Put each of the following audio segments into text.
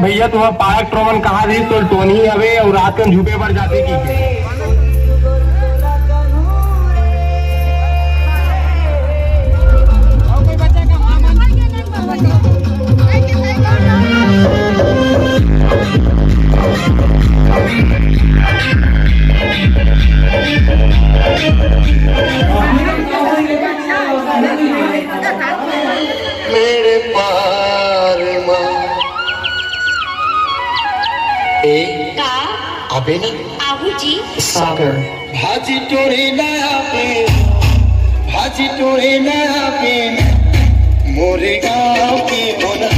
भैया तुम्हें पारक ट्रोमन कहा दी तो टोनी हवे और रात के झूठे पर जाते की मेरे पार का अबे ना आहुजी सागर भाजी टोरी नया पे भाजी टोरी नया पे मोरे गाँव की होना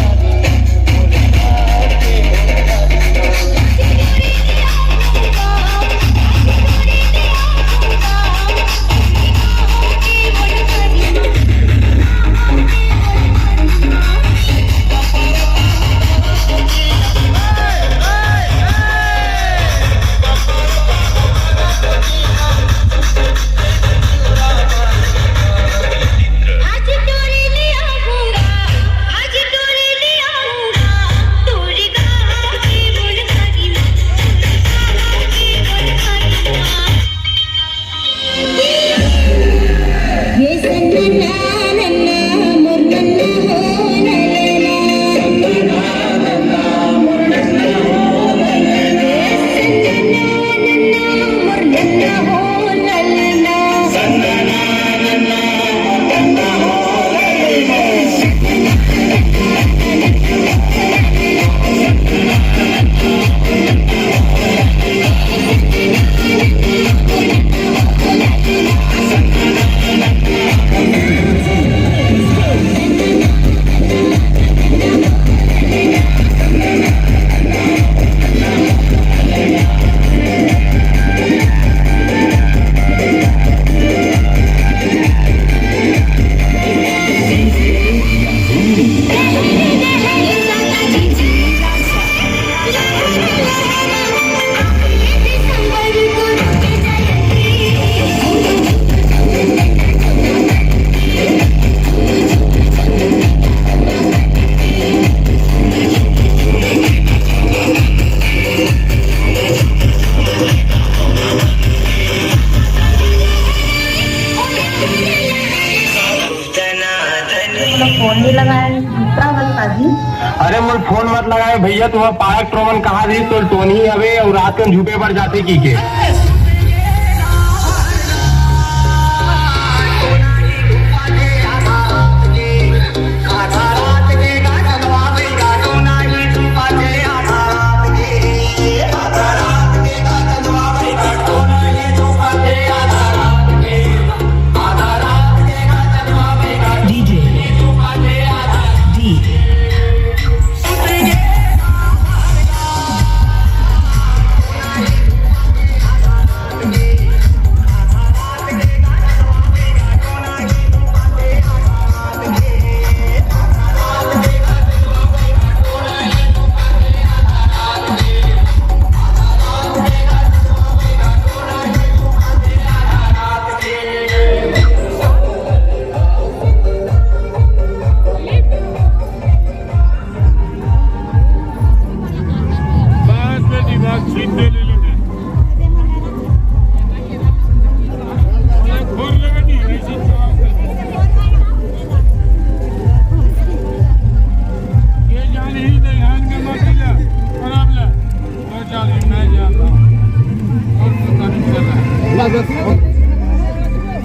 अरे मुझे फोन मत लगाए भैया तुम्हें पारक ट्रोमन कहा दी तो टोनी हवे और रात के झूठे पर जाते की के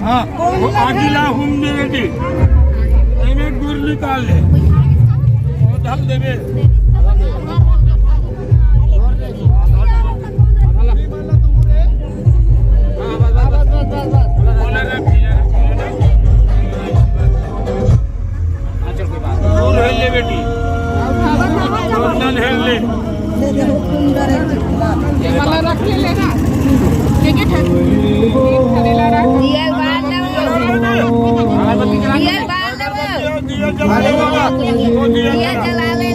हाँ वो आगिला घूमने बेटी एमें गुर निकाल ले और ढल देवे बेटी रख लेना दिया जला ले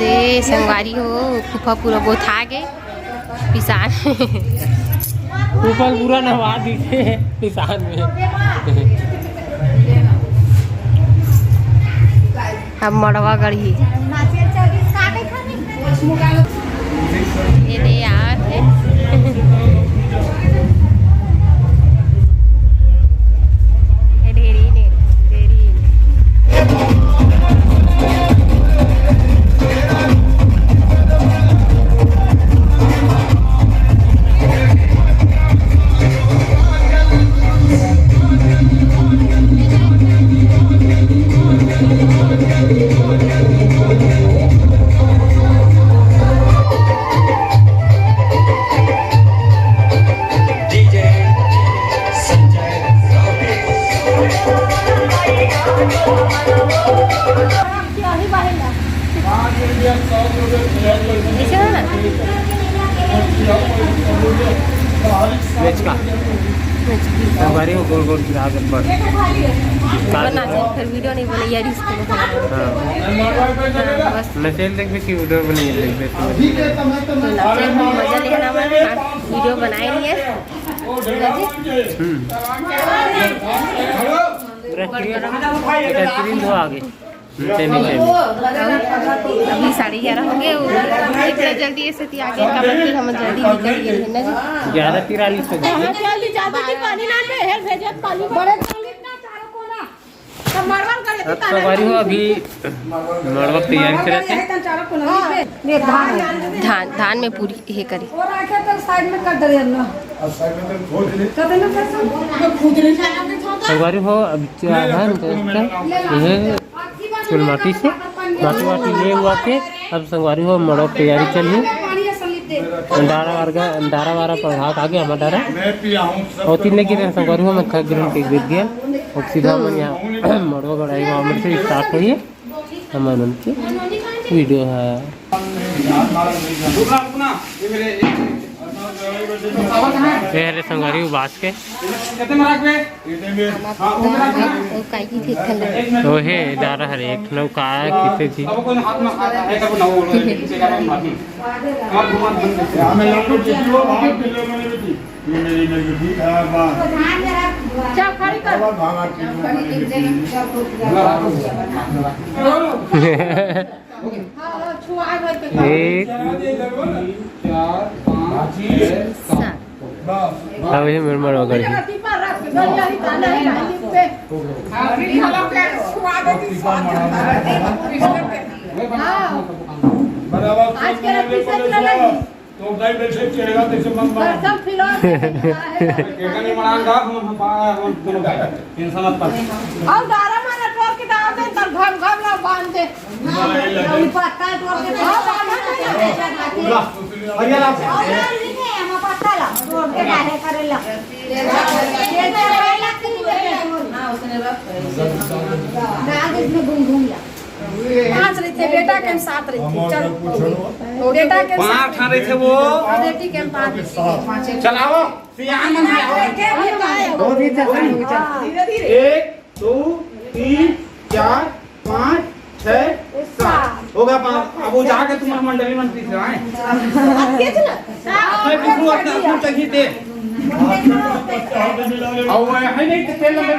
दे संगवारी हो फूफा पूरा बहुत आगे पिसान ऊपर पूरा नहवा दिखे किसान में। अब मड़वा गढ़ी ये ले यार ना वेज का संगवारी हो गोल गोल गिरा कर पर बना चाहिए फिर वीडियो नहीं बनी यार इसको बस नचेल देख भी की वीडियो बनी देख भी मजा लेना मैंने वीडियो बनाई नहीं है स्क्रीन हो आगे नीचे नीचे अभी 11:30 हो गए इतना जल्दी ऐसे थी आगे का मंदिर हम जल्दी निकल गए है ना जी 11:43 हो गई जल्दी जाते कि पानी ना में हेर भेजत पानी बड़े चालीस ना चारों को ना सब मरवन करे अब सवारी हो अभी मड़वा तैयारी से रहते हैं चारों को ना ये धान में पूरी ये करी और आके तो साइड में कर दे ना साइड में खोल दे कर देना कैसे खुद नहीं खाना में छोटा सवारी हो अब धान तो ये चुलमाटी से माटी वाटी ले हुआ के अब संगवारी हो मड़ो तैयारी चली अंडारा वारा पढ़ा आगे हमारा डारा और तीन लेके संगवारी हो मैं गिरन के गिर गया और सीधा मन यहाँ मड़ो गड़ाई वहाँ से स्टार्ट हुई है हमारे उनकी वीडियो है ये संगवारी हो बास के तो हे डारा हर एक नौका कितने थी एक अब ये मेरे मरो गई आज के रात से तो गाइड से चलेगा तो सब फिलो केकनी मणान गा हम दोनों गाइड टेंशन मत पर और दारा माना टोर के दाव दे तर घम घम ला बांध दे और पत्ता टोर के हां बांध दे भैया ला लिखे हम पत्ता ला टोर के डाले करेला ये करेला की हां उसने रख दाग इसमें घूम घूम ला 5 रही थे बेटा के 7 रही थी चल बेटा के 5 रही थे वो बेटी के 5 चलाओ सियान मन दो धीरे धीरे 1 2 3 4 5 6 7 हो गया 5 अब वो जाके तुम्हारा मंडली मंत्री से आए मैं बिल्कुल अपना चाहिए थे और है नहीं तेल लगे